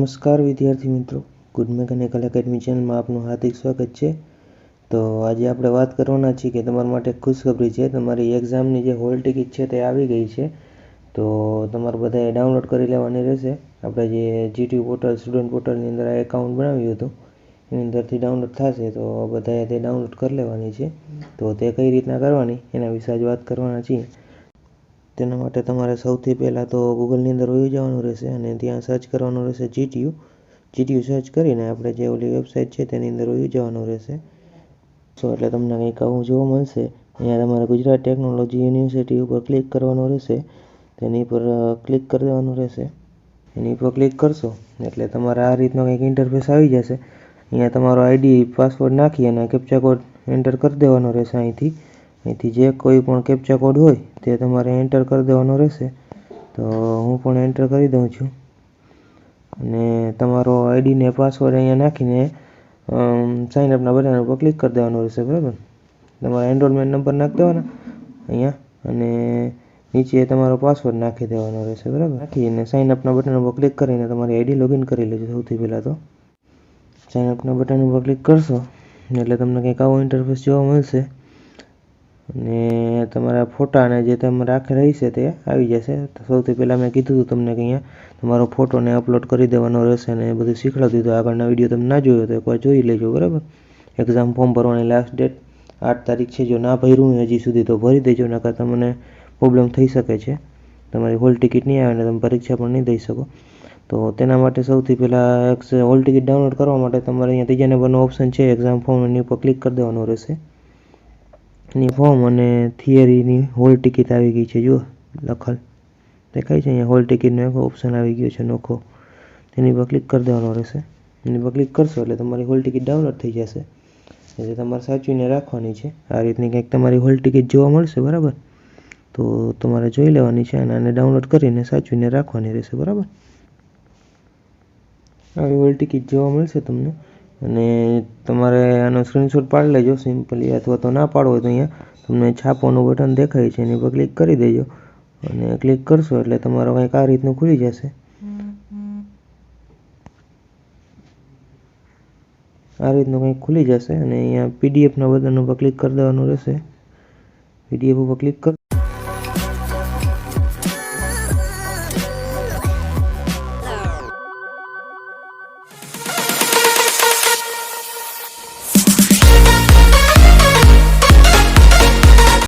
નમસ્કાર વિદ્યાર્થી મિત્રો, ગુડ મેકેનિકલ એકેડમી ચેનલમાં આપનું હાર્દિક સ્વાગત છે। તો આજે આપણે વાત કરવાના છીએ કે તમારા માટે ખુશખબરી છે। તમારી એક્ઝામની જે હોલ ટિકિટ છે તે આવી ગઈ છે। તો તમારે બધાએ ડાઉનલોડ કરી લેવાની રહેશે। આપણે જે જીટીયુ પોર્ટલ સ્ટુડન્ટ પોર્ટલની અંદર આ એકાઉન્ટ બનાવ્યું હતું એની અંદરથી ડાઉનલોડ થશે, તો બધાએ તે ડાઉનલોડ કરી લેવાની છે। તો તે કઈ રીતના કરવાની એના વિશે આજ વાત કરવાના છીએ। તેના માટે તમારે સૌથી પહેલાં તો ગૂગલની અંદર વહી જવાનું રહેશે અને ત્યાં સર્ચ કરવાનું રહેશે જીટીયુ સર્ચ કરીને આપણે જે ઓલી વેબસાઇટ છે તેની અંદર વહી જવાનું રહેશે। એટલે તમને કંઈક આવું જોવા મળશે। અહીંયા તમારે ગુજરાત ટેકનોલોજી યુનિવર્સિટી ઉપર ક્લિક કરવાનું રહેશે। તેની પર ક્લિક કરી દેવાનું રહેશે। એની પર ક્લિક કરશો એટલે તમારે આ રીતનો કંઈક ઇન્ટરફેસ આવી જશે। અહીંયા તમારો આઈડી પાસવર્ડ નાખી અને કેપ્ચા કોડ એન્ટર કરી દેવાનો રહેશે। અહીંથી જે કોઈ પણ કેપ્ચા કોડ હોય તે તમારે એન્ટર કરી દેવાનો રહેશે। તો હું પણ એન્ટર કરી દઉં છું અને તમારો આઈડી ને પાસવર્ડ અહીંયા નાખીને સાઇન અપના બટન ઉપર ક્લિક કરી દેવાનું રહેશે, બરાબર। તમારા એનરોલમેન્ટ નંબર નાખી દેવાના અહીંયા અને નીચે તમારો પાસવર્ડ નાખી દેવાનો રહેશે, બરાબર। નાખીને સાઇન અપના બટન ઉપર ક્લિક કરીને તમારી આઈડી લોગિન કરી લેજો। સૌથી પહેલાં તો સાઇન અપના બટન ઉપર ક્લિક કરશો એટલે તમને કંઈક આવો ઇન્ટરફેસ જોવા મળશે અને તમારા ફોટાને જે તમારે આખે રહેશે તે આવી જશે। તો સૌથી પહેલાં મેં કીધું હતું તમને કે અહીંયા તમારો ફોટોને અપલોડ કરી દેવાનો રહેશે અને એ બધું શીખવાડી દીધું। આગળના વિડીયો તમે ના જોયો તો એકવાર જોઈ લેજો, બરાબર। એક્ઝામ ફોર્મ ભરવાની લાસ્ટ ડેટ 8 તારીખ છે। જો ના ભર્યું હોય હજી સુધી તો ભરી દેજો, નકર તમને પ્રોબ્લેમ થઈ શકે છે। તમારી હોલ ટિકિટ નહીં આવે ને તમે પરીક્ષા પણ નહીં દઈ શકો। તો તેના માટે સૌથી પહેલાં હોલ ટિકિટ ડાઉનલોડ કરવા માટે તમારે અહીંયા ત્રીજા નંબરનો ઓપ્શન છે એક્ઝામ ફોર્મ, એની ઉપર ક્લિક કરી દેવાનું રહેશે। એની ફોર્મ અને થિયરીની હોલ ટિકિટ આવી ગઈ છે, જુઓ લખેલ દેખાય છે અહીંયા હોલ ટિકિટનો એક ઓપ્શન આવી ગયો છે નોખો, તેની પર ક્લિક કરી દેવાનો રહેશે। એની પર ક્લિક કરશો એટલે તમારી હોલ ટિકિટ ડાઉનલોડ થઈ જશે। એટલે તમારે સાચવીને રાખવાની છે। આ રીતની કંઈક તમારી હોલ ટિકિટ જોવા મળશે, બરાબર। તો તમારે જોઈ લેવાની છે અને આને ડાઉનલોડ કરીને સાચવીને રાખવાની રહેશે, બરાબર। આવી હોલ ટિકિટ જોવા મળશે તમને અને તમારે આનો સ્ક્રીનશોટ પાડી લેજો સિમ્પલી, અથવા તો ના પાડવો હોય તો અહીંયા તમને છાપવાનું બટન દેખાય છે એની પર ક્લિક કરી દેજો અને ક્લિક કરશો એટલે તમારો કંઈક આ રીતનું ખુલી જશે। આ રીતનું કંઈક ખુલી જશે અને અહીંયા પીડીએફના બટન ઉપર ક્લિક કરી દેવાનું રહેશે। પીડીએફ ઉપર ક્લિક કર